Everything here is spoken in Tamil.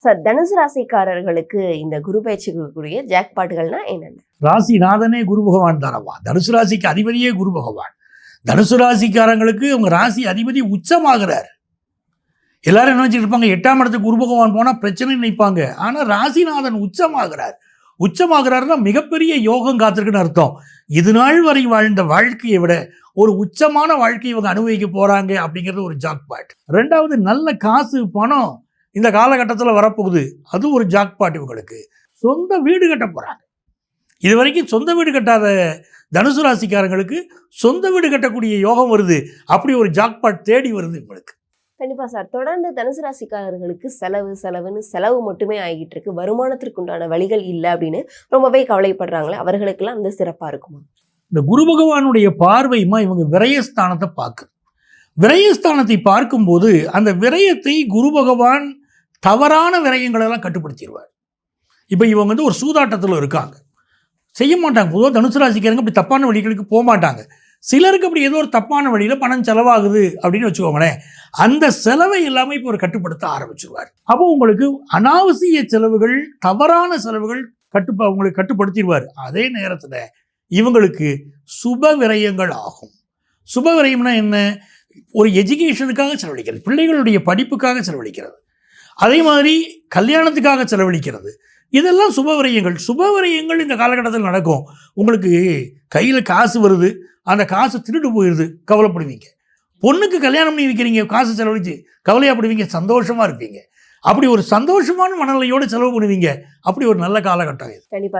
சார், தனுசு ராசிக்காரர்களுக்கு இந்த குரு பயிற்சிக்குரிய ஜாக்பாட்டுகள்னா என்னென்ன? ராசிநாதனே குரு பகவான் தானவா. தனுசு ராசிக்கு அதிபதியே குரு பகவான். தனுசு ராசிக்காரங்களுக்கு அவங்க ராசி அதிபதி உச்சமாகிறார். எல்லாரும் என்ன வச்சுட்டு இருப்பாங்க, 8ஆம் இடத்துக்கு குரு பகவான் போனால் பிரச்சனை நினைப்பாங்க. ஆனால் ராசிநாதன் உச்சமாகிறார். உச்சமாகிறாருன்னா மிகப்பெரிய யோகம் காத்திருக்குன்னு அர்த்தம். இது நாள் வரை வாழ்ந்த வாழ்க்கையை விட ஒரு உச்சமான வாழ்க்கையை இவங்க அனுபவிக்க போகிறாங்க அப்படிங்கிறது ஒரு ஜாக்பாட். ரெண்டாவது, நல்ல காசு பணம் இந்த காலகட்டத்தில் வரப்போகுது. அது ஒரு ஜாக்பாட். இவங்களுக்கு சொந்த வீடு கட்ட போகிறாங்க. இது வரைக்கும் சொந்த வீடு கட்டாத தனுசு ராசிக்காரங்களுக்கு சொந்த வீடு கட்டக்கூடிய யோகம் வருது. அப்படி ஒரு ஜாக்பாட் தேடி வருது இவங்களுக்கு. கண்டிப்பா சார். தொடர்ந்து தனுசு ராசிக்காரர்களுக்கு செலவுன்னு செலவு மட்டுமே ஆகிட்டு இருக்கு, வருமானத்திற்கு உண்டான வழிகள் இல்லை அப்படின்னு ரொம்பவே கவலைப்படுறாங்களே, அவர்களுக்கெல்லாம் அந்த சிறப்பா இருக்குமா? இந்த குரு பகவானுடைய பார்வையுமா இவங்க விரயஸ்தானத்தை பார்க்குது. விரயஸ்தானத்தை பார்க்கும்போது அந்த விரயத்தை குரு பகவான் தவறான விரயங்களெல்லாம் கட்டுப்படுத்திடுவார். இப்போ இவங்க ஒரு சூதாட்டத்தில் இருக்காங்க, செய்ய மாட்டாங்க. பொதுவாக தனுசு ராசிக்காரங்க அப்படி தப்பான வழிகளுக்கு போக மாட்டாங்க. சிலருக்கு அப்படி ஏதோ ஒரு தப்பான வழியில் பணம் செலவாகுது அப்படின்னு வச்சுக்கோங்களேன், அந்த செலவை எல்லாமே இப்போ ஒரு கட்டுப்படுத்த ஆரம்பிச்சிருவார். அப்போ உங்களுக்கு அனாவசிய செலவுகள், தவறான செலவுகள் உங்களுக்கு கட்டுப்படுத்திடுவார். அதே நேரத்தில் இவங்களுக்கு சுப விரயங்கள் ஆகும். சுப விரயம்னா என்ன? ஒரு எஜுகேஷனுக்காக செலவழிக்கிறது, பிள்ளைகளுடைய படிப்புக்காக செலவழிக்கிறது, அதே மாதிரி கல்யாணத்துக்காக செலவழிக்கிறது, இதெல்லாம் சுபவிரயங்கள். சுபவிரயங்கள் இந்த காலகட்டத்தில் நடக்கும். உங்களுக்கு கையில் காசு வருது, அந்த காசு திருட்டு போயிடுது, கவலைப்படுவீங்க. பொண்ணுக்கு கல்யாணம் பண்ணி வைக்கிறீங்க, காசு செலவழித்து கவலையாப்படுவீங்க, சந்தோஷமாக இருப்பீங்க. அப்படி ஒரு சந்தோஷமான மனநிலையோடு செலவு பண்ணுவீங்க. அப்படி ஒரு நல்ல காலகட்டம் இது. கண்டிப்பா.